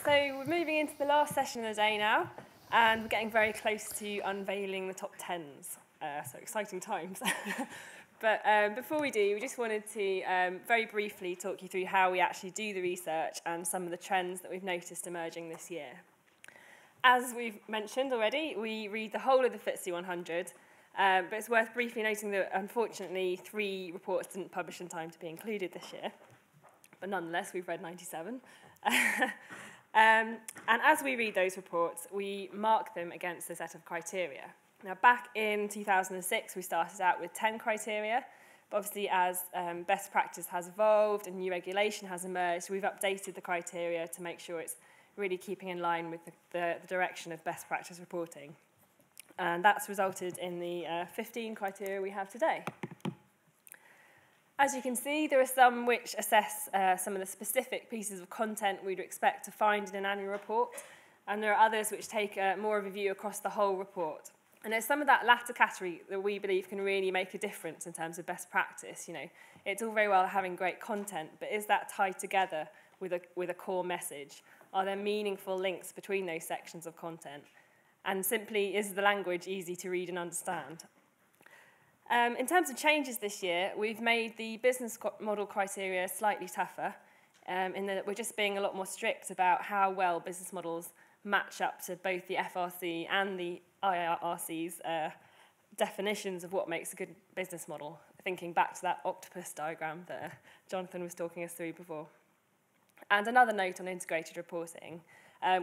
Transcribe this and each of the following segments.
So we're moving into the last session of the day now, and we're getting very close to unveiling the top 10s. So exciting times. But before we do, we just wanted to very briefly talk you through how we actually do the research and some of the trends that we've noticed emerging this year. As we've mentioned already, we read the whole of the FTSE 100, but it's worth briefly noting that unfortunately 3 reports didn't publish in time to be included this year. But nonetheless, we've read 97. And as we read those reports, we mark them against a set of criteria. Now, back in 2006, we started out with 10 criteria, but obviously as best practice has evolved and new regulation has emerged, we've updated the criteria to make sure it's really keeping in line with the direction of best practice reporting. And that's resulted in the 15 criteria we have today. As you can see, there are some which assess some of the specific pieces of content we'd expect to find in an annual report, and there are others which take more of a view across the whole report. And there's some of that latter category that we believe can really make a difference in terms of best practice. You know, it's all very well having great content, but is that tied together with a core message? Are there meaningful links between those sections of content? And simply, is the language easy to read and understand? In terms of changes this year, we've made the business model criteria slightly tougher, in that we're just being a lot more strict about how well business models match up to both the FRC and the IRC's definitions of what makes a good business model, thinking back to that octopus diagram that Jonathan was talking us through before. And another note on integrated reporting.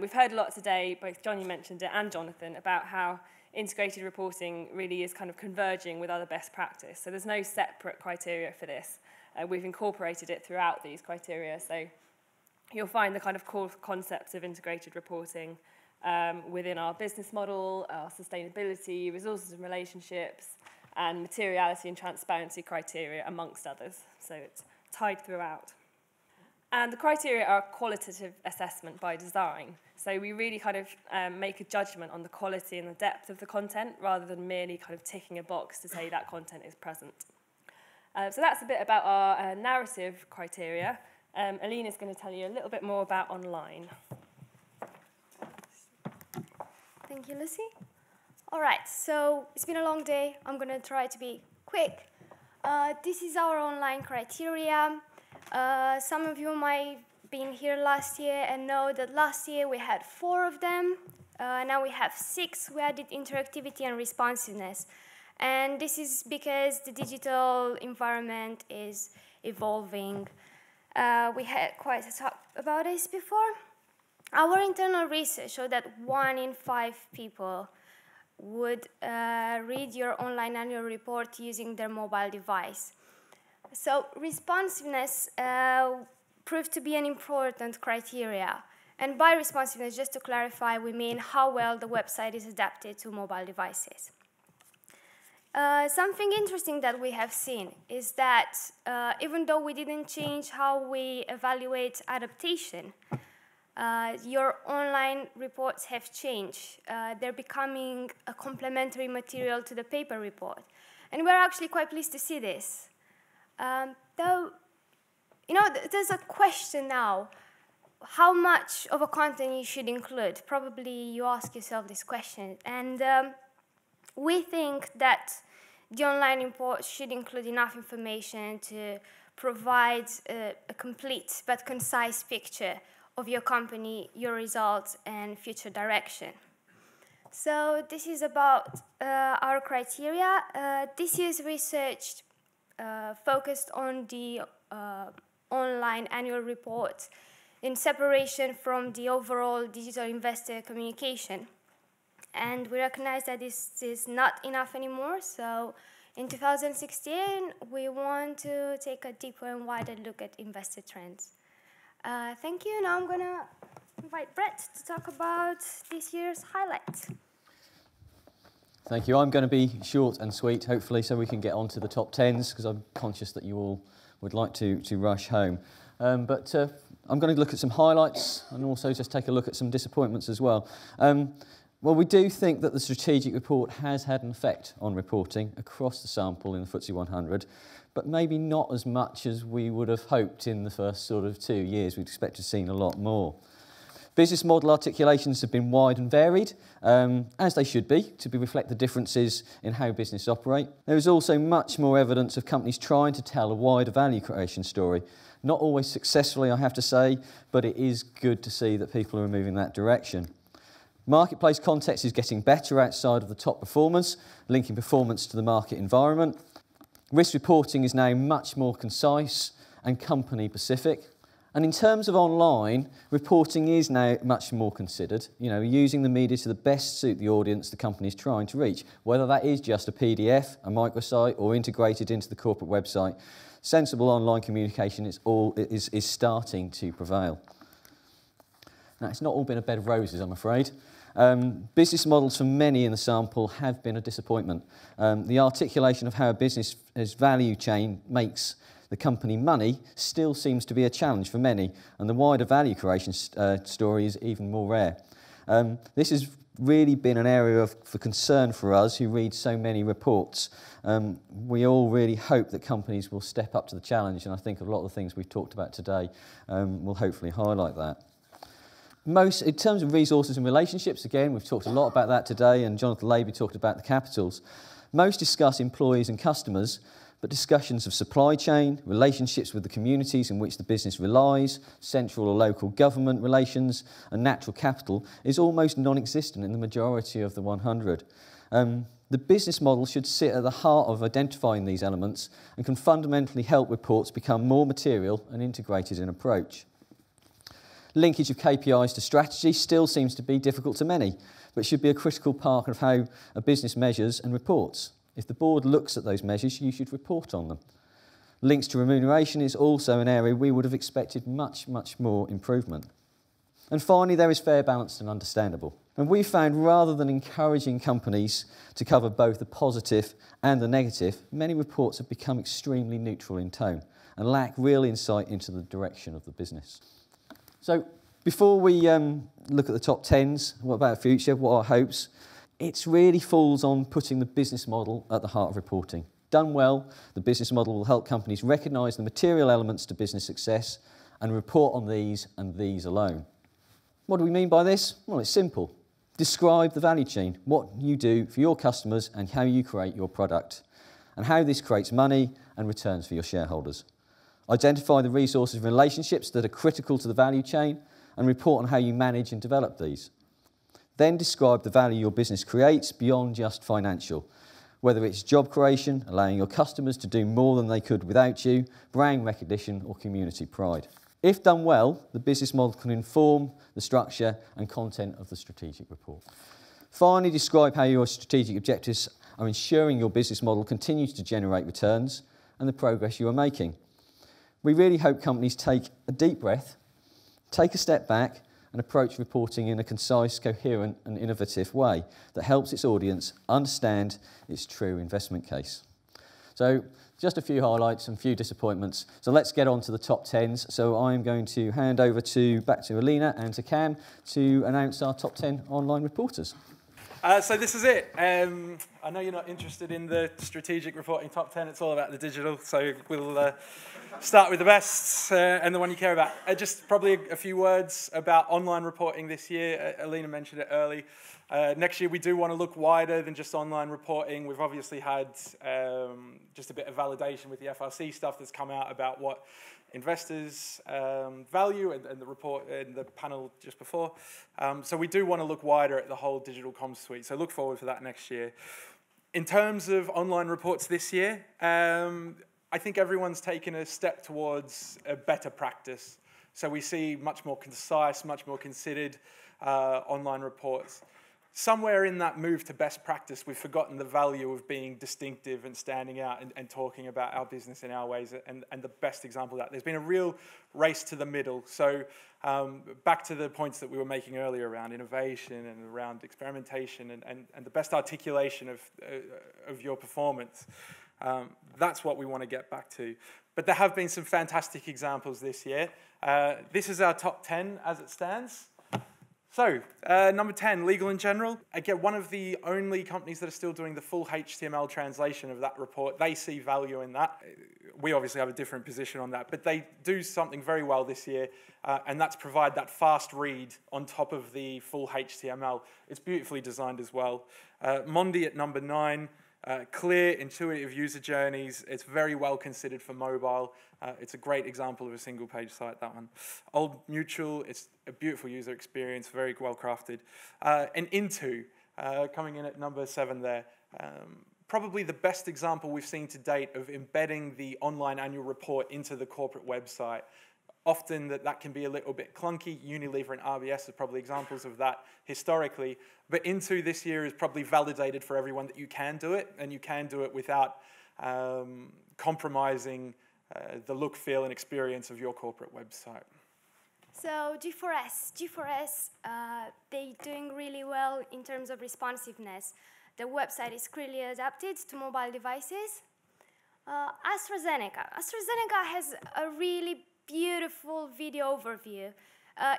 We've heard a lot today, both Johnny mentioned it and Jonathan, about how integrated reporting really is kind of converging with other best practice. So there's no separate criteria for this. We've incorporated it throughout these criteria. So you'll find the kind of core concepts of integrated reporting within our business model, our sustainability, resources and relationships, and materiality and transparency criteria, amongst others. So it's tied throughout. And the criteria are a qualitative assessment by design. So we really kind of make a judgment on the quality and the depth of the content rather than merely kind of ticking a box to say that content is present. So that's a bit about our narrative criteria. Alina's going to tell you a little bit more about online. Thank you, Lucy. All right, so it's been a long day. I'm going to try to be quick. This is our online criteria. Some of you might have been here last year and know that last year we had 4 of them. Now we have 6. We added interactivity and responsiveness. And this is because the digital environment is evolving. We had quite a talk about this before. Our internal research showed that 1 in 5 people would read your online annual report using their mobile device. So responsiveness proved to be an important criteria. And by responsiveness, just to clarify, we mean how well the website is adapted to mobile devices. Something interesting that we have seen is that even though we didn't change how we evaluate adaptation, your online reports have changed. They're becoming a complementary material to the paper report. And we're actually quite pleased to see this. Though, you know, there's a question now, how much of a content you should include? Probably you ask yourself this question. And we think that the online report should include enough information to provide a complete but concise picture of your company, your results, and future direction. So this is about our criteria. This year's research focused on the online annual report in separation from the overall digital investor communication. And we recognize that this is not enough anymore, so in 2016, we want to take a deeper and wider look at investor trends. Thank you. Now I'm going to invite Brett to talk about this year's highlights. Thank you. I'm going to be short and sweet, hopefully, so we can get on to the top 10s, because I'm conscious that you all would like to rush home. But I'm going to look at some highlights and also just take a look at some disappointments as well. Well, we do think that the strategic report has had an effect on reporting across the sample in the FTSE 100, but maybe not as much as we would have hoped in the first sort of 2 years. We'd expect to have seen a lot more. Business model articulations have been wide and varied, as they should be, to reflect the differences in how businesses operate. There is also much more evidence of companies trying to tell a wider value creation story. Not always successfully, I have to say, but it is good to see that people are moving that direction. Marketplace context is getting better outside of the top performers, linking performance to the market environment. Risk reporting is now much more concise and company-specific. And in terms of online, reporting is now much more considered, using the media to the best suit the audience the company is trying to reach, whether that is just a PDF, a microsite, or integrated into the corporate website. Sensible online communication is starting to prevail. Now, it's not all been a bed of roses, I'm afraid. Business models for many in the sample have been a disappointment. The articulation of how a business's value chain makes the company money still seems to be a challenge for many, and the wider value creation story is even more rare. This has really been an area for concern for us who read so many reports. We all really hope that companies will step up to the challenge, and I think a lot of the things we've talked about today will hopefully highlight that. In terms of resources and relationships, again, we've talked a lot about that today, and Jonathan Laby talked about the capitals. Most discuss employees and customers, but discussions of supply chain, relationships with the communities in which the business relies, central or local government relations, and natural capital is almost non-existent in the majority of the 100. The business model should sit at the heart of identifying these elements and can fundamentally help reports become more material and integrated in approach. Linkage of KPIs to strategy still seems to be difficult to many, but should be a critical part of how a business measures and reports. If the board looks at those measures, you should report on them. Links to remuneration is also an area we would have expected much, much more improvement. And finally, there is fair, balanced and understandable. And we found rather than encouraging companies to cover both the positive and the negative, many reports have become extremely neutral in tone and lack real insight into the direction of the business. So before we look at the top 10s, what about the future, what are our hopes? It really falls on putting the business model at the heart of reporting. Done well, the business model will help companies recognise the material elements to business success and report on these and these alone. What do we mean by this? Well, it's simple. Describe the value chain, what you do for your customers and how you create your product, and how this creates money and returns for your shareholders. Identify the resources and relationships that are critical to the value chain and report on how you manage and develop these. Then describe the value your business creates beyond just financial, whether it's job creation, allowing your customers to do more than they could without you, brand recognition or community pride. If done well, the business model can inform the structure and content of the strategic report. Finally, describe how your strategic objectives are ensuring your business model continues to generate returns and the progress you are making. We really hope companies take a deep breath, take a step back and approach reporting in a concise, coherent and innovative way that helps its audience understand its true investment case. So just a few highlights and a few disappointments. So let's get on to the top 10s. So I'm going to hand over back to Alina and to Cam to announce our top 10 online reporters. So this is it. I know you're not interested in the strategic reporting top 10. It's all about the digital. So we'll start with the best and the one you care about. Just probably a few words about online reporting this year. Alina mentioned it early. Next year we do want to look wider than just online reporting. We've obviously had just a bit of validation with the FRC stuff that's come out about what investors value and the report in the panel just before. So we do want to look wider at the whole digital comms suite. So look forward to that next year. In terms of online reports this year, I think everyone's taken a step towards a better practice. So we see much more concise, much more considered online reports. Somewhere in that move to best practice, we've forgotten the value of being distinctive and standing out and talking about our business in our ways. And the best example of that, there's been a real race to the middle. So back to the points that we were making earlier around innovation and around experimentation and the best articulation of your performance. That's what we want to get back to. But there have been some fantastic examples this year. This is our top 10 as it stands. So, number 10, legal in general. Again, one of the only companies that are still doing the full HTML translation of that report. They see value in that. We obviously have a different position on that, but they do something very well this year, and that's provide that fast read on top of the full HTML. It's beautifully designed as well. Mondi at number 9. Clear, intuitive user journeys. It's very well considered for mobile. It's a great example of a single-page site, that one. Old Mutual, it's a beautiful user experience, very well crafted. And Into, coming in at number 7 there. Probably the best example we've seen to date of embedding the online annual report into the corporate website. Often that can be a little bit clunky. Unilever and RBS are probably examples of that historically. But Into this year is probably validated for everyone that you can do it, and you can do it without compromising the look, feel, and experience of your corporate website. So G4S, they're doing really well in terms of responsiveness. The website is clearly adapted to mobile devices. AstraZeneca has a really beautiful video overview.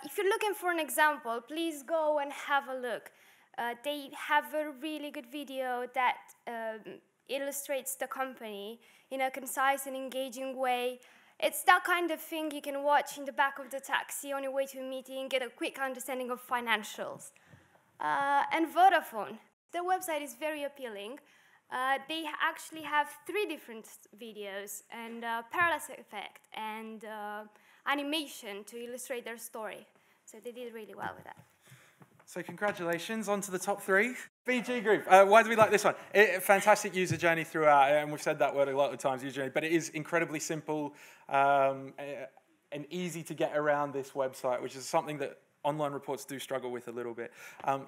If you're looking for an example, please go and have a look. They have a really good video that illustrates the company in a concise and engaging way. It's that kind of thing you can watch in the back of the taxi on your way to a meeting, get a quick understanding of financials. And Vodafone, their website is very appealing. They actually have 3 different videos and parallax effect and animation to illustrate their story. So they did really well with that. So congratulations, on to the top 3. BG Group, why do we like this one? Fantastic user journey throughout, and we've said that word a lot of times, user journey, but it is incredibly simple and easy to get around this website, which is something that online reports do struggle with a little bit.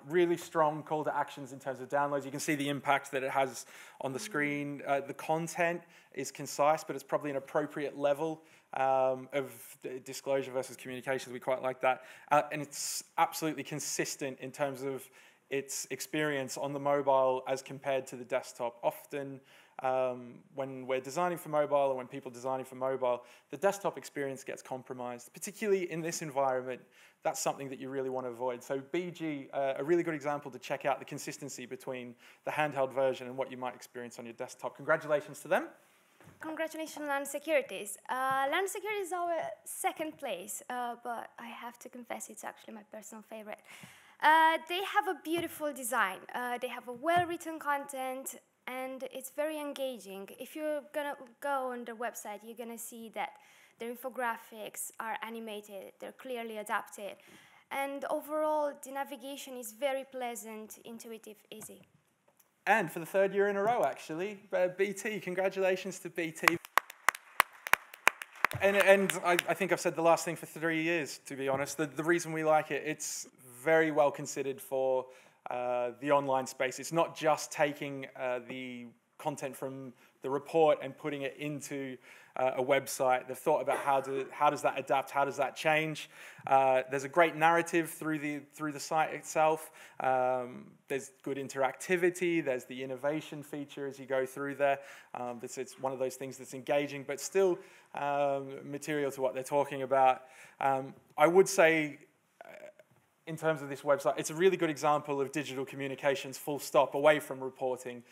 Really strong call to actions in terms of downloads. You can see the impact that it has on the screen. The content is concise, but it's probably an appropriate level of disclosure versus communications. We quite like that. And it's absolutely consistent in terms of its experience on the mobile as compared to the desktop. Often, when we're designing for mobile or when people are designing for mobile, the desktop experience gets compromised. Particularly in this environment, that's something that you really want to avoid. So BG, a really good example to check out the consistency between the handheld version and what you might experience on your desktop. Congratulations to them. Congratulations, Land Securities. Land Securities is our 2nd place, but I have to confess it's actually my personal favorite. They have a beautiful design. They have a well-written content, and it's very engaging. If you're gonna go on their website, you're gonna see that their infographics are animated, they're clearly adapted, and overall, the navigation is very pleasant, intuitive, easy. And for the 3rd year in a row, actually, BT, congratulations to BT. And I think I've said the last thing for 3 years, to be honest. The reason we like it, it's very well considered for the online space. It's not just taking the content from the report and putting it into a website. They've thought about how does that adapt, how does that change. There's a great narrative through the site itself. There's good interactivity. There's the innovation feature as you go through there. It's one of those things that's engaging, but still material to what they're talking about. I would say, in terms of this website, it's a really good example of digital communications full stop, away from reporting.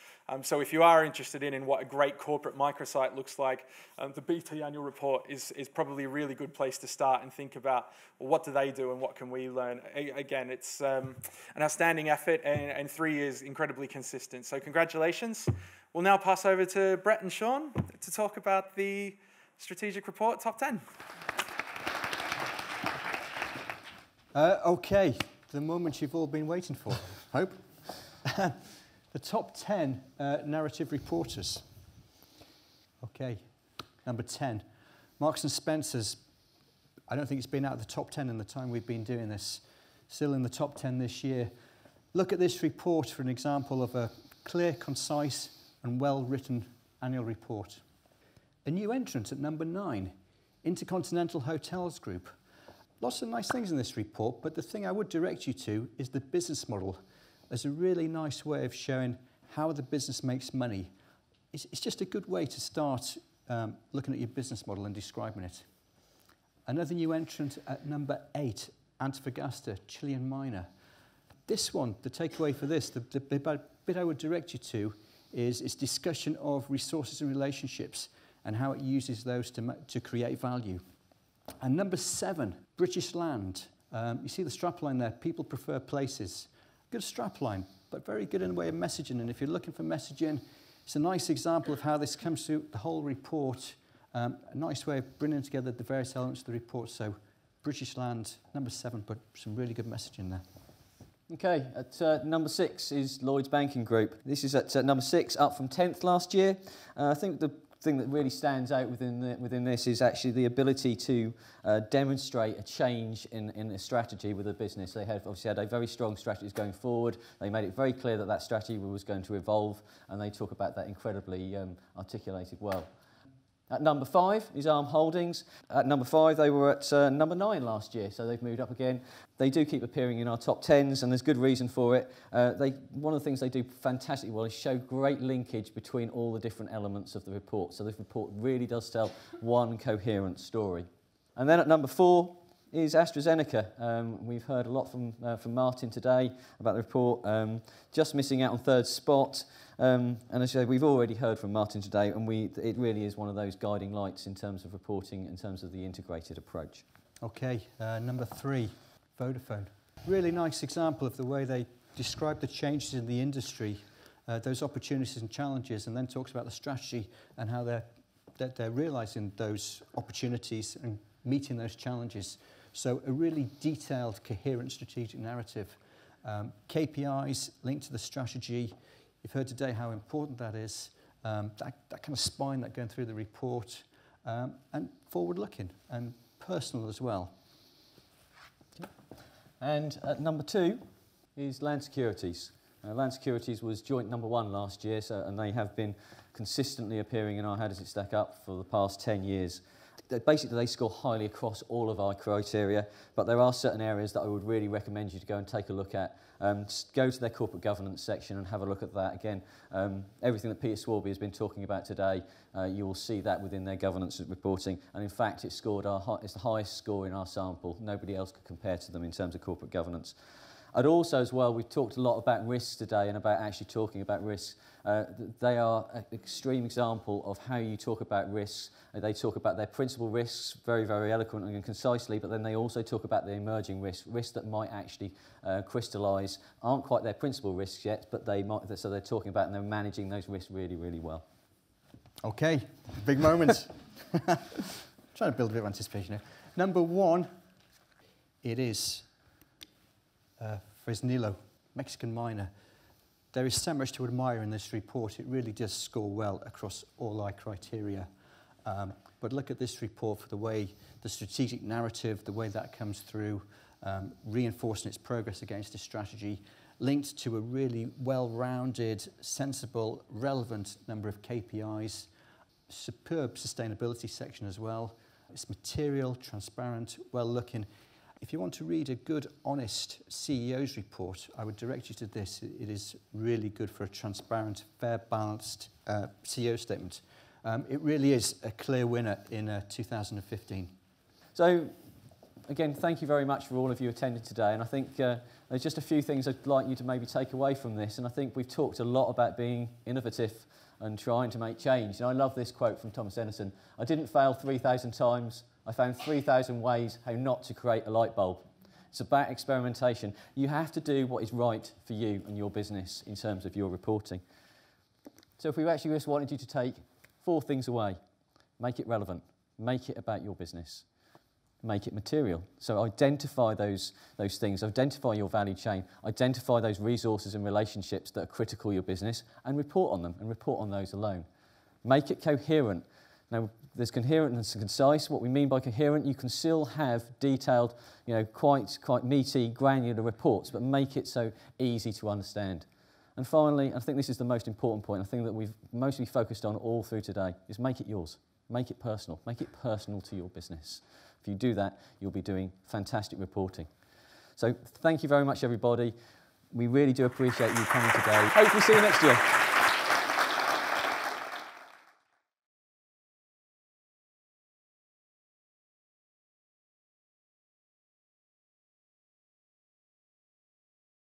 So if you are interested in what a great corporate microsite looks like, the BT annual report is probably a really good place to start and think about, well, what do they do and what can we learn? Again, it's an outstanding effort and 3 years incredibly consistent. So congratulations. We'll now pass over to Brett and Sean to talk about the strategic report top 10. Okay, the moment you've all been waiting for, hope. The top 10 narrative reporters. Okay, number 10. Marks and Spencer's, I don't think it's been out of the top 10 in the time we've been doing this. Still in the top 10 this year. Look at this report for an example of a clear, concise, and well-written annual report. A new entrant at number 9, Intercontinental Hotels Group. Lots of nice things in this report, but the thing I would direct you to is the business model as a really nice way of showing how the business makes money. It's just a good way to start looking at your business model and describing it. Another new entrant at number 8, Antofagasta, Chilean miner. This one, the takeaway for this, the bit I would direct you to is its discussion of resources and relationships and how it uses those to create value. And number 7, British land. You see the strapline there, people prefer places. Good strapline, but very good in the way of messaging. And if you're looking for messaging, it's a nice example of how this comes through the whole report. A nice way of bringing together the various elements of the report. So British land, number 7, but some really good messaging there. Okay, at number 6 is Lloyds Banking Group. This is at number 6, up from 10th last year. I think the thing that really stands out within this is actually the ability to demonstrate a change in the strategy with the business. They have obviously had a very strong strategy going forward. They made it very clear that that strategy was going to evolve, and they talk about that incredibly articulated well. At number 5 is Arm Holdings. At number 5, they were at number 9 last year, so they've moved up again. They do keep appearing in our top 10s, and there's good reason for it. One of the things they do fantastically well is show great linkage between all the different elements of the report. So this report really does tell one coherent story. And then at number 4 is AstraZeneca. We've heard a lot from Martin today about the report, just missing out on 3rd spot. And as I said, we've already heard from Martin today, and it really is one of those guiding lights in terms of reporting, in terms of the integrated approach. Okay, number 3, Vodafone. Really nice example of the way they describe the changes in the industry, those opportunities and challenges, and then talks about the strategy and how they're realising those opportunities and meeting those challenges. So a really detailed, coherent strategic narrative. KPIs linked to the strategy. You've heard today how important that is, that kind of spine that going through the report, and forward-looking and personal as well. Okay. And at number 2 is Land Securities. Land Securities was joint number 1 last year, and they have been consistently appearing in our How Does It Stack Up for the past 10 years. Basically, they score highly across all of our criteria, but there are certain areas that I would really recommend you to go and take a look at. Go to their corporate governance section and have a look at that. Again, everything that Peter Swarby has been talking about today, you will see that within their governance reporting. And in fact, it's the highest score in our sample. Nobody else could compare to them in terms of corporate governance. I'd also, as well, we've talked a lot about risks today and about actually talking about risks. They are an extreme example of how you talk about risks. They talk about their principal risks very, very eloquently and concisely, but then they also talk about the emerging risks that might actually crystallise, aren't quite their principal risks yet, but they might. So they're talking about and they're managing those risks really, really well. Okay, big moment. Trying to build a bit of anticipation here. Number 1, it is Fresnillo, Mexican miner. There is so much to admire in this report. It really does score well across all our criteria. But look at this report for the way the strategic narrative, the way that comes through, reinforcing its progress against the strategy, linked to a really well-rounded, sensible, relevant number of KPIs, superb sustainability section as well. It's material, transparent, well-looking. If you want to read a good, honest CEO's report, I would direct you to this. It is really good for a transparent, fair, balanced CEO statement. It really is a clear winner in 2015. So, again, thank you very much for all of you attending today. And I think there's just a few things I'd like you to maybe take away from this. And I think we've talked a lot about being innovative and trying to make change. And I love this quote from Thomas Edison. I didn't fail 3,000 times. I found 3,000 ways how not to create a light bulb. It's about experimentation. You have to do what is right for you and your business in terms of your reporting. So if we actually just wanted you to take 4 things away, make it relevant, make it about your business, make it material. So identify those things, identify your value chain, identify those resources and relationships that are critical to your business, and report on them, and report on those alone. Make it coherent. Now, there's coherent and concise. What we mean by coherent, you can still have detailed, quite meaty, granular reports, but make it so easy to understand. And finally, I think this is the most important point, I think that we've mostly focused on all through today, is make it yours. Make it personal. Make it personal to your business. If you do that, you'll be doing fantastic reporting. So thank you very much, everybody. We really do appreciate you coming today. Hopefully see you next year.